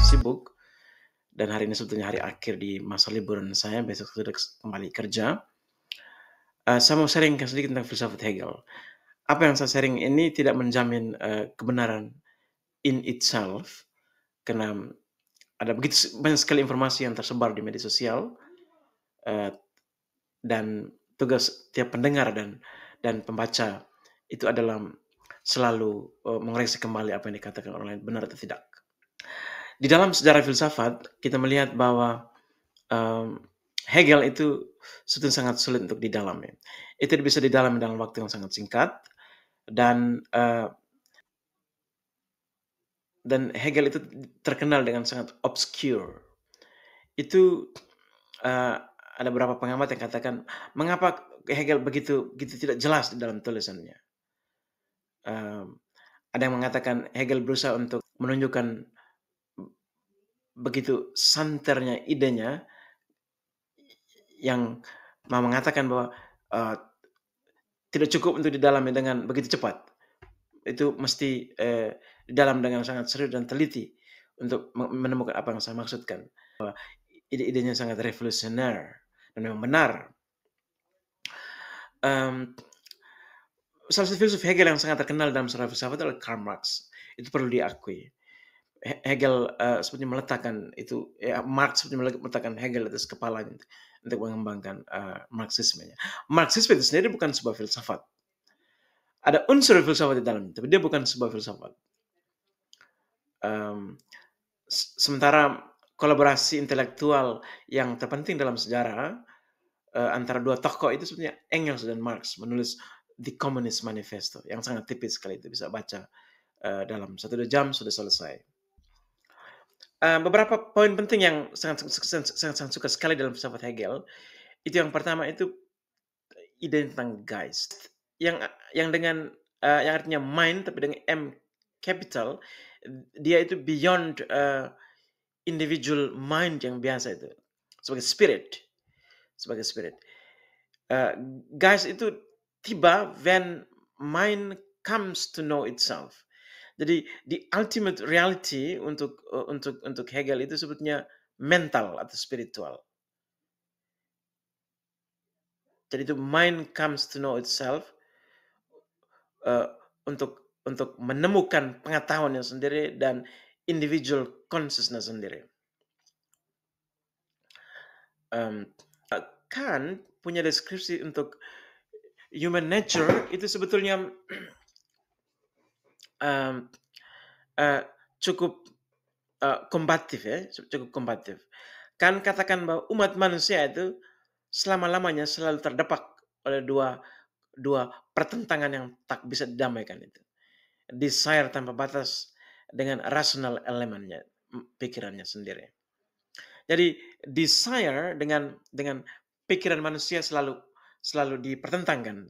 sibuk dan hari ini sebetulnya hari akhir di masa liburan saya, besok sudah kembali kerja. Saya mau sharing sedikit tentang filsafat Hegel. Apa yang saya sharing ini tidak menjamin kebenaran in itself, karena ada begitu banyak sekali informasi yang tersebar di media sosial, dan tugas tiap pendengar dan pembaca itu adalah selalu mengoreksi kembali apa yang dikatakan orang lain benar atau tidak. Di dalam sejarah filsafat kita melihat bahwa Hegel itu sebetulnya sangat sulit untuk didalami. Itu bisa didalami dalam waktu yang sangat singkat, dan Hegel itu terkenal dengan sangat obscure. Itu ada beberapa pengamat yang katakan mengapa Hegel begitu tidak jelas di dalam tulisannya. Ada yang mengatakan Hegel berusaha untuk menunjukkan begitu santernya idenya, yang mengatakan bahwa tidak cukup untuk didalami dengan begitu cepat. Itu mesti didalam dengan sangat serius dan teliti untuk menemukan apa yang saya maksudkan. Ide-idenya sangat revolusioner dan memang benar. Salah satu filsuf Hegel yang sangat terkenal dalam sejarah filsafat adalah Karl Marx. Itu perlu diakui. Hegel sepertinya meletakkan itu, Marx sepertinya meletakkan Hegel atas kepalanya untuk mengembangkan Marxismenya. Marxisme itu sendiri bukan sebuah filsafat. Ada unsur filsafat di dalamnya, tapi dia bukan sebuah filsafat. Sementara kolaborasi intelektual yang terpenting dalam sejarah antara dua tokoh itu sebenarnya Engels dan Marx menulis The Communist Manifesto yang sangat tipis sekali, itu bisa baca dalam 1-2 jam sudah selesai. Beberapa poin penting yang sangat suka sekali dalam filsafat Hegel itu, yang pertama itu ide tentang Geist yang dengan yang artinya mind tapi dengan M capital. Dia itu beyond individual mind yang biasa itu, sebagai spirit. Geist itu tiba when mind comes to know itself. Jadi the ultimate reality untuk Hegel itu sebetulnya mental atau spiritual. Jadi itu mind comes to know itself, untuk menemukan pengetahuannya sendiri dan individual consciousness sendiri. Kant punya deskripsi untuk human nature itu sebetulnya cukup kombatif, cukup kombatif. Kan katakan bahwa umat manusia itu selama-lamanya selalu terdepak oleh dua pertentangan yang tak bisa didamaikan itu. Desire tanpa batas dengan rational elemennya, pikirannya sendiri. Jadi desire dengan pikiran manusia selalu dipertentangkan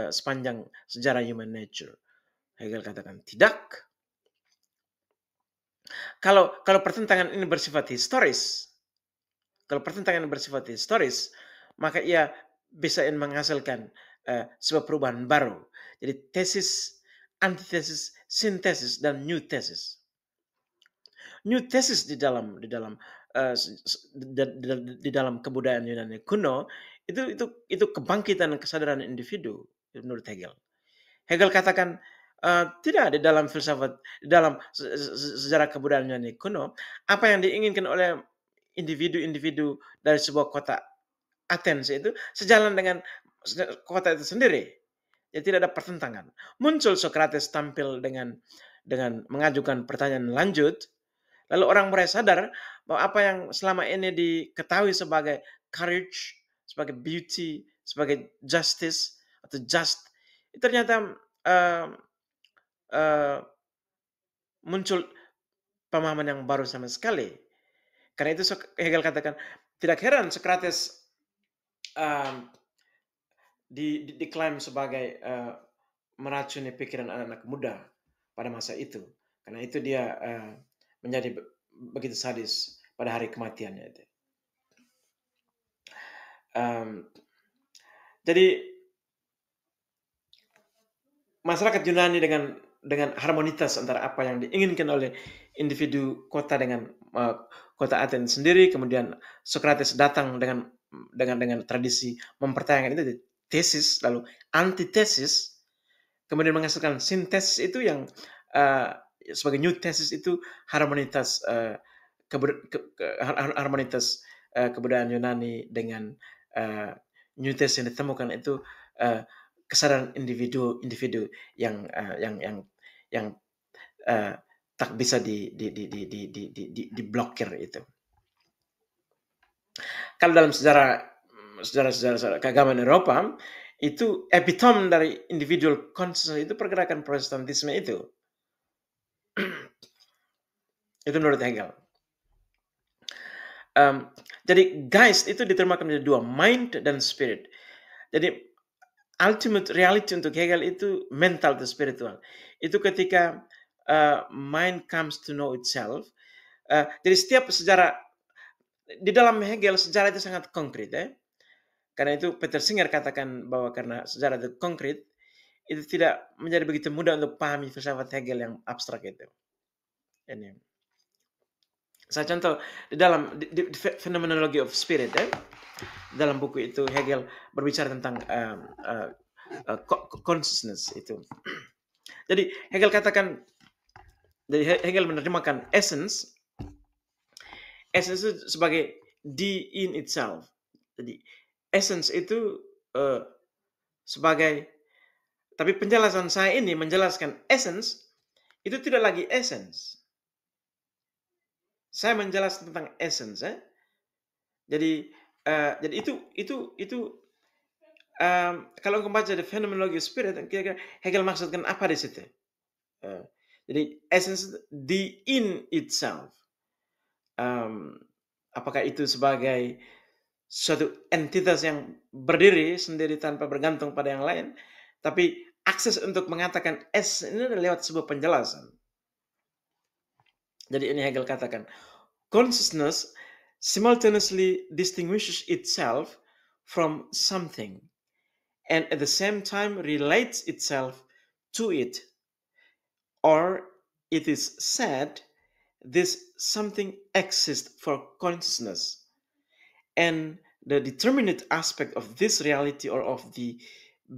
sepanjang sejarah human nature. Hegel katakan tidak. Kalau pertentangan ini bersifat historis, maka ia bisa menghasilkan sebuah perubahan baru. Jadi tesis, antitesis, sintesis, dan new tesis. New tesis di dalam kebudayaan Yunani kuno itu kebangkitan kesadaran individu menurut Hegel. Hegel katakan tidak, di dalam filsafat, dalam sejarah kebudayaan Yunani kuno, apa yang diinginkan oleh individu-individu dari sebuah kota Athens itu sejalan dengan kota itu sendiri. Ya, tidak ada pertentangan. Muncul Socrates tampil dengan mengajukan pertanyaan lanjut, lalu orang mulai sadar bahwa apa yang selama ini diketahui sebagai courage, sebagai beauty, sebagai justice atau just, itu ternyata muncul pemahaman yang baru sama sekali. Karena itu Hegel katakan tidak heran Socrates diklaim sebagai meracuni pikiran anak-anak muda pada masa itu. Karena itu dia menjadi begitu sadis pada hari kematiannya itu. Jadi masyarakat Yunani dengan dengan harmonitas antara apa yang diinginkan oleh individu kota dengan kota Athens sendiri, kemudian Socrates datang dengan tradisi mempertanyakan itu tesis, lalu antitesis, kemudian menghasilkan sintesis itu yang sebagai new tesis itu harmonitas harmonitas kebudayaan Yunani dengan new tesis yang ditemukan itu kesadaran individu yang tak bisa diblokir itu. Kalau dalam sejarah keagamaan Eropa itu epitome dari individual consciousness itu pergerakan Protestantisme itu. Itu menurut Hegel. Jadi Geist itu diterjemahkan menjadi dua, mind dan spirit. Jadi ultimate reality untuk Hegel itu mental atau spiritual. Itu ketika mind comes to know itself. Jadi setiap sejarah di dalam Hegel sejarah itu sangat konkret, Karena itu Peter Singer katakan bahwa karena sejarah itu konkret, itu tidak menjadi begitu mudah untuk pahami filsafat Hegel yang abstrak itu. Ini. Saya contoh di dalam Phenomenology of Spirit, dalam buku itu Hegel berbicara tentang consciousness itu. Jadi Hegel katakan, jadi Hegel menerjemahkan essence itu sebagai the in itself. Jadi essence itu sebagai, tapi penjelasan saya ini menjelaskan essence itu tidak lagi essence. Saya menjelaskan tentang essence, Jadi itu kalau engkau baca the Phenomenology of Spirit, kira-kira Hegel maksudkan apa di situ? Jadi essence the in itself. Apakah itu sebagai suatu entitas yang berdiri sendiri tanpa bergantung pada yang lain, tapi akses untuk mengatakan es ini lewat sebuah penjelasan. Jadi ini Hegel katakan, consciousness simultaneously distinguishes itself from something and at the same time relates itself to it. Or it is said this something exists for consciousness. And the determinate aspect of this reality or of the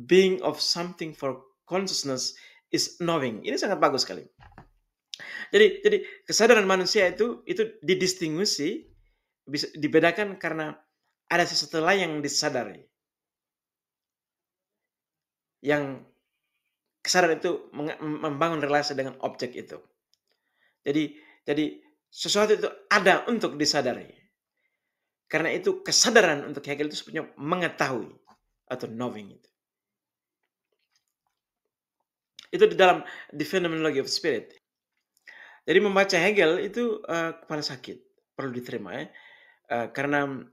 being of something for consciousness is knowing. Ini sangat bagus sekali. Jadi kesadaran manusia itu didistinguisi, bisa dibedakan karena ada sesuatu lain yang disadari. Yang kesadaran itu membangun relasi dengan objek itu. Jadi sesuatu itu ada untuk disadari. Karena itu kesadaran untuk Hegel itu sebenarnya mengetahui atau knowing itu. Itu di dalam The Phenomenology of Spirit. Jadi membaca Hegel itu kepala sakit, perlu diterima karena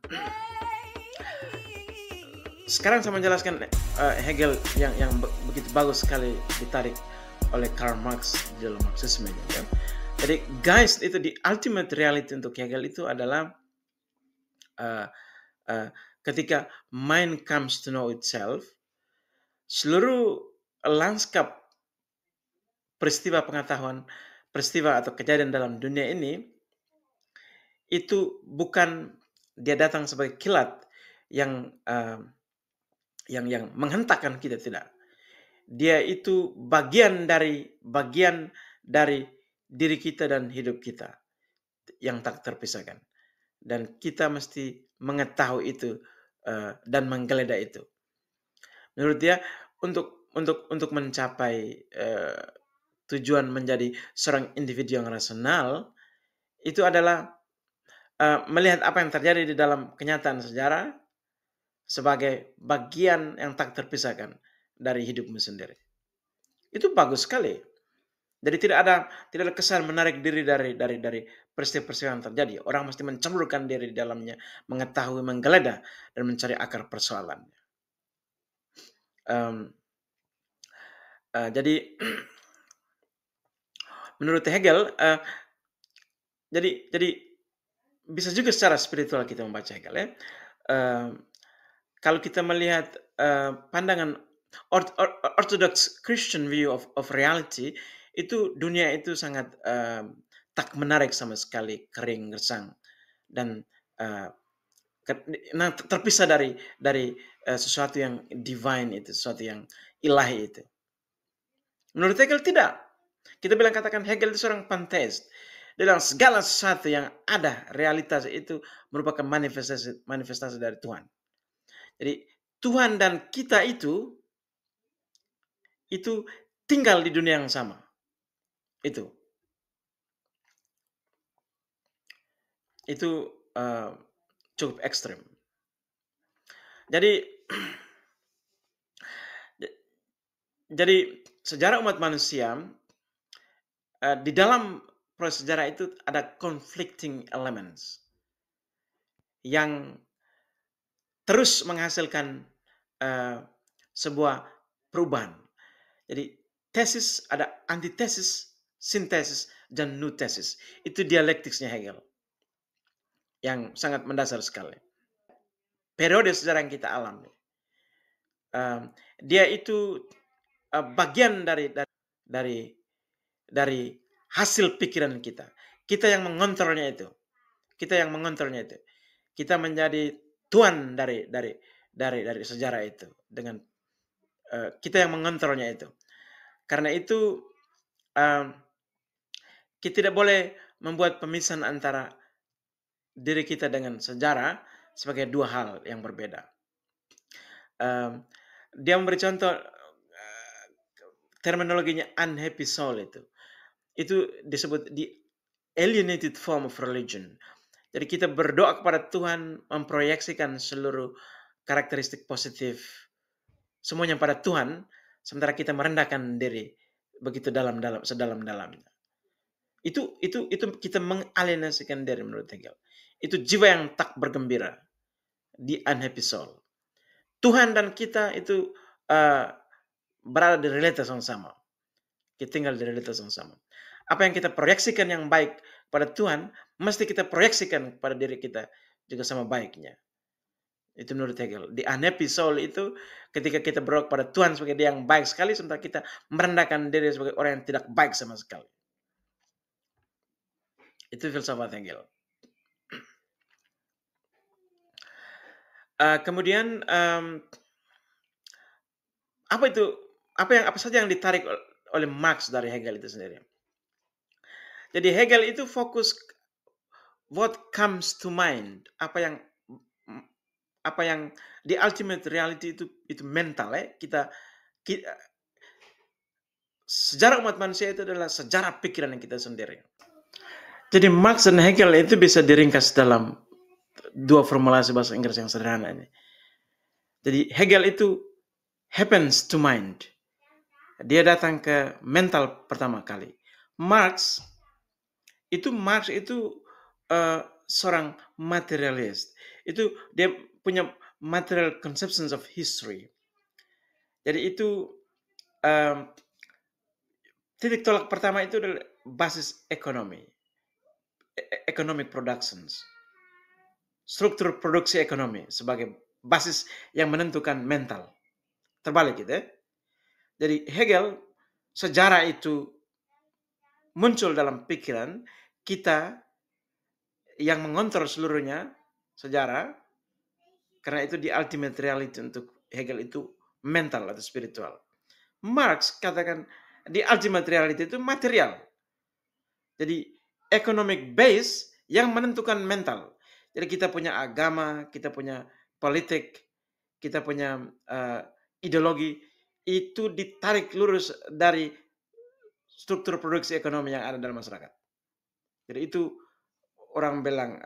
sekarang saya menjelaskan Hegel yang begitu bagus sekali ditarik oleh Karl Marx di dalam Marxisme. Jadi Geist itu di ultimate reality untuk Hegel itu adalah ketika mind comes to know itself, seluruh lanskap peristiwa pengetahuan, peristiwa atau kejadian dalam dunia ini itu bukan dia datang sebagai kilat yang menghentakkan kita, tidak. Dia itu bagian dari diri kita dan hidup kita yang tak terpisahkan. Dan kita mesti mengetahui itu dan menggeledah itu. Menurut dia untuk mencapai tujuan menjadi seorang individu yang rasional itu adalah melihat apa yang terjadi di dalam kenyataan sejarah sebagai bagian yang tak terpisahkan dari hidupmu sendiri. Itu bagus sekali. Jadi tidak ada kesan menarik diri dari peristiwa-peristiwa yang terjadi. Orang mesti mencampurkan diri di dalamnya, mengetahui, menggeledah, dan mencari akar persoalannya. Jadi menurut Hegel, jadi bisa juga secara spiritual kita membaca Hegel, kalau kita melihat pandangan Orthodox Christian view of reality, itu dunia itu sangat tak menarik sama sekali, kering, gersang, dan eh, terpisah dari sesuatu yang divine itu, sesuatu yang ilahi itu. Menurut Hegel tidak. Kita katakan Hegel itu seorang panteis. Dia bilang segala sesuatu yang ada realitas itu merupakan manifestasi dari Tuhan. Jadi Tuhan dan kita itu tinggal di dunia yang sama. Itu cukup ekstrim. Jadi sejarah umat manusia di dalam proses sejarah itu ada conflicting elements yang terus menghasilkan sebuah perubahan. Jadi tesis ada antitesis, sintesis, dan nutesis. Itu dialektiknya Hegel yang sangat mendasar sekali. Periode sejarah yang kita alami, dia itu bagian dari hasil pikiran kita. Kita yang mengontrolnya itu. Kita menjadi tuan dari sejarah itu dengan kita yang mengontrolnya itu. Karena itu kita tidak boleh membuat pemisahan antara diri kita dengan sejarah sebagai dua hal yang berbeda. Dia memberi contoh terminologinya unhappy soul itu disebut the alienated form of religion. Jadi kita berdoa kepada Tuhan, memproyeksikan seluruh karakteristik positif semuanya pada Tuhan, sementara kita merendahkan diri begitu sedalam-dalamnya. Itu kita mengalienasikan diri menurut Hegel. Itu jiwa yang tak bergembira, the unhappy soul. Tuhan dan kita itu berada di realitas yang sama. Kita tinggal di realitas yang sama. Apa yang kita proyeksikan yang baik pada Tuhan, mesti kita proyeksikan pada diri kita juga sama baiknya. Itu menurut Hegel. Di unhappy soul itu ketika kita berdoa pada Tuhan sebagai dia yang baik sekali, sementara kita merendahkan diri sebagai orang yang tidak baik sama sekali. Itu filsafat Hegel. Kemudian apa saja yang ditarik oleh Marx dari Hegel itu sendiri. Jadi Hegel itu fokus what comes to mind, apa yang the ultimate reality itu mental kita sejarah umat manusia itu adalah sejarah pikiran yang kita sendiri. Jadi Marx dan Hegel itu bisa diringkas dalam dua formulasi bahasa Inggris yang sederhana ini. Jadi Hegel itu happens to mind. Dia datang ke mental pertama kali. Marx itu seorang materialist. Itu dia punya material conceptions of history. Jadi itu titik tolak pertama itu adalah basis ekonomi. Economic productions. Struktur produksi ekonomi sebagai basis yang menentukan mental. Terbalik gitu ya. Jadi Hegel, sejarah itu muncul dalam pikiran kita yang mengontrol seluruhnya, sejarah, karena itu di ultimate reality untuk Hegel itu mental atau spiritual. Marx katakan di ultimate reality itu material. Jadi economic base yang menentukan mental. Jadi kita punya agama, kita punya politik, kita punya ideologi, itu ditarik lurus dari struktur produksi ekonomi yang ada dalam masyarakat. Jadi itu orang bilang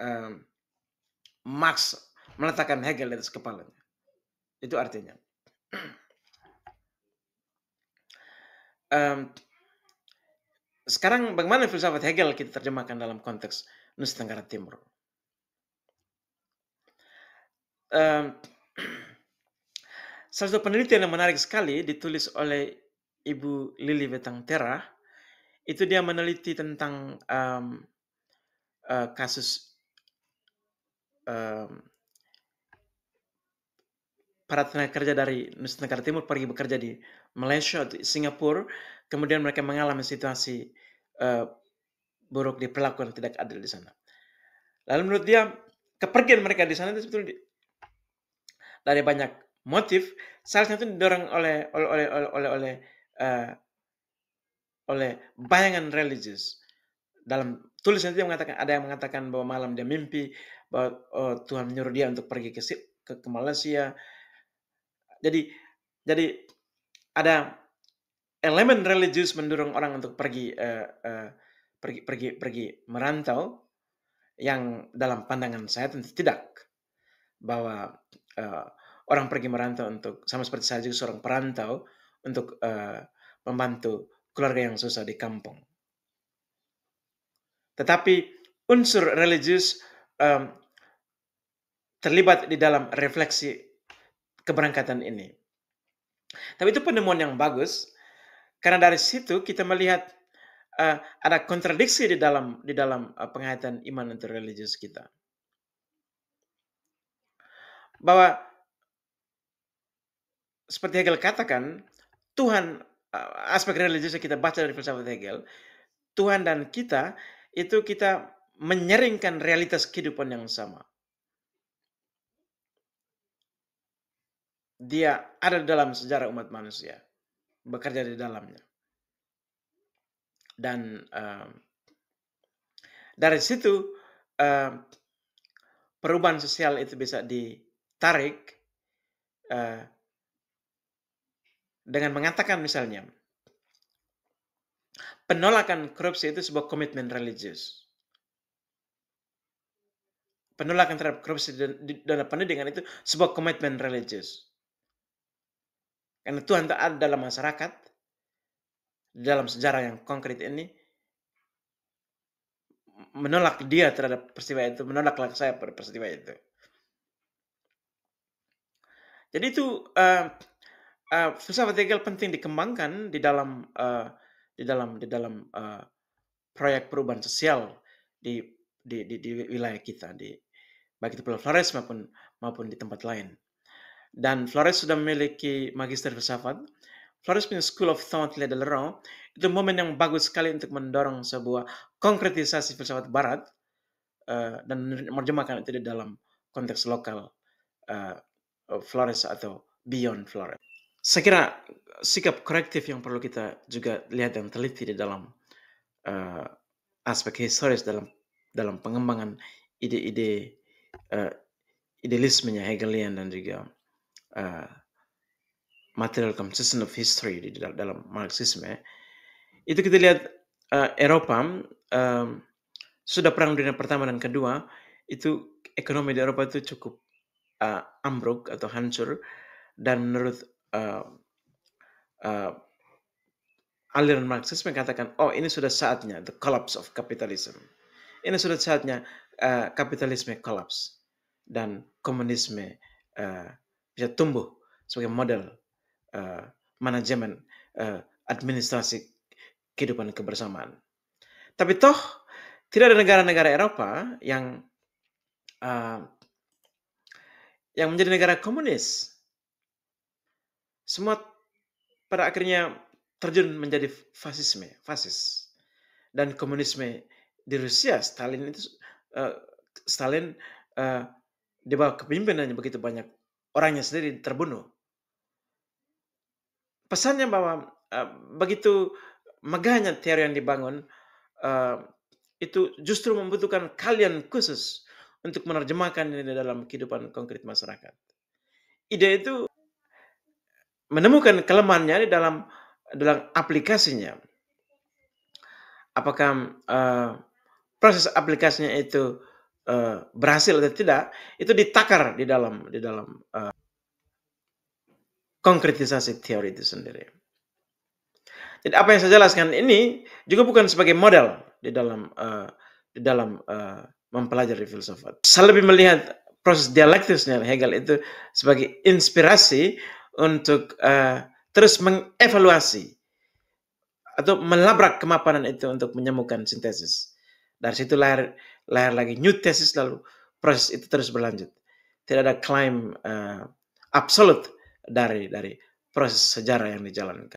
Marx meletakkan Hegel di atas kepalanya. Itu artinya. Sekarang bagaimana filsafat Hegel kita terjemahkan dalam konteks Nusa Tenggara Timur? Salah satu penelitian yang menarik sekali ditulis oleh Ibu Lili Wetangtera, itu dia meneliti tentang kasus para tenaga kerja dari Nusa Tenggara Timur pergi bekerja di Malaysia atau Singapura, kemudian mereka mengalami situasi buruk, diperlakukan tidak adil di sana. Lalu menurut dia, kepergian mereka di sana itu sebetulnya dari banyak motif, salah satu didorong oleh bayangan religius. Dalam tulisan itu mengatakan, ada yang mengatakan bahwa malam dia mimpi bahwa Tuhan menyuruh dia untuk pergi ke Malaysia. Jadi ada elemen religius mendorong orang untuk pergi merantau, yang dalam pandangan saya tentu tidak, bahwa orang pergi merantau untuk, sama seperti saya juga seorang perantau, untuk membantu keluarga yang susah di kampung. Tetapi unsur religius terlibat di dalam refleksi keberangkatan ini. Tapi itu penemuan yang bagus, karena dari situ kita melihat ada kontradiksi di dalam penghayatan iman untuk religius kita. Bahwa seperti Hegel katakan, Tuhan, aspek religius yang kita baca dari filsafat Hegel, Tuhan dan kita itu kita menyeringkan realitas kehidupan yang sama. Dia ada dalam sejarah umat manusia, bekerja di dalamnya. Dan dari situ perubahan sosial itu bisa ditarik dengan mengatakan misalnya, penolakan korupsi itu sebuah komitmen religius. Penolakan terhadap korupsi dan pendidikan itu sebuah komitmen religius. Karena Tuhan tak ada dalam masyarakat, dalam sejarah yang konkret ini, menolak dia terhadap peristiwa itu, menolaklah saya pada peristiwa itu. Jadi itu filsafat Hegel penting dikembangkan di dalam proyek perubahan sosial di wilayah kita, baik itu Pulau Flores maupun di tempat lain. Dan Flores sudah memiliki magister filsafat. Flores punya School of Thought Le Deleron. Itu momen yang bagus sekali untuk mendorong sebuah konkretisasi filsafat Barat dan menerjemahkan itu di dalam konteks lokal Flores atau beyond Flores. Saya kira sikap korektif yang perlu kita juga lihat dan teliti di dalam aspek historis dalam pengembangan ide-ide idealismenya Hegelian dan juga material composition of history di dalam Marxisme. Itu kita lihat Eropa sudah perang dunia pertama dan kedua, itu ekonomi di Eropa itu cukup ambruk atau hancur, dan menurut aliran Marxisme katakan, oh ini sudah saatnya the collapse of capitalism. Ini sudah saatnya kapitalisme collapse dan komunisme bisa tumbuh sebagai model manajemen administrasi kehidupan kebersamaan. Tapi toh tidak ada negara-negara Eropa yang menjadi negara komunis. Semua pada akhirnya terjun menjadi fasis. Dan komunisme di Rusia, Stalin di bawah kepemimpinannya begitu banyak orangnya sendiri terbunuh. Pesannya bahwa begitu megahnya teori yang dibangun, itu justru membutuhkan kalian khusus untuk menerjemahkan ini dalam kehidupan konkret masyarakat. Ide itu menemukan kelemahannya di dalam aplikasinya. Apakah proses aplikasinya itu berhasil atau tidak, itu ditakar di dalam konkretisasi teori itu sendiri. Jadi apa yang saya jelaskan ini juga bukan sebagai model di dalam mempelajari filsafat. Saya lebih melihat proses dialektisnya Hegel itu sebagai inspirasi untuk terus mengevaluasi atau melabrak kemapanan itu untuk menemukan sintesis. Dari situ lahir lagi new tesis, lalu proses itu terus berlanjut. Tidak ada klaim absolut dari proses sejarah yang dijalankan.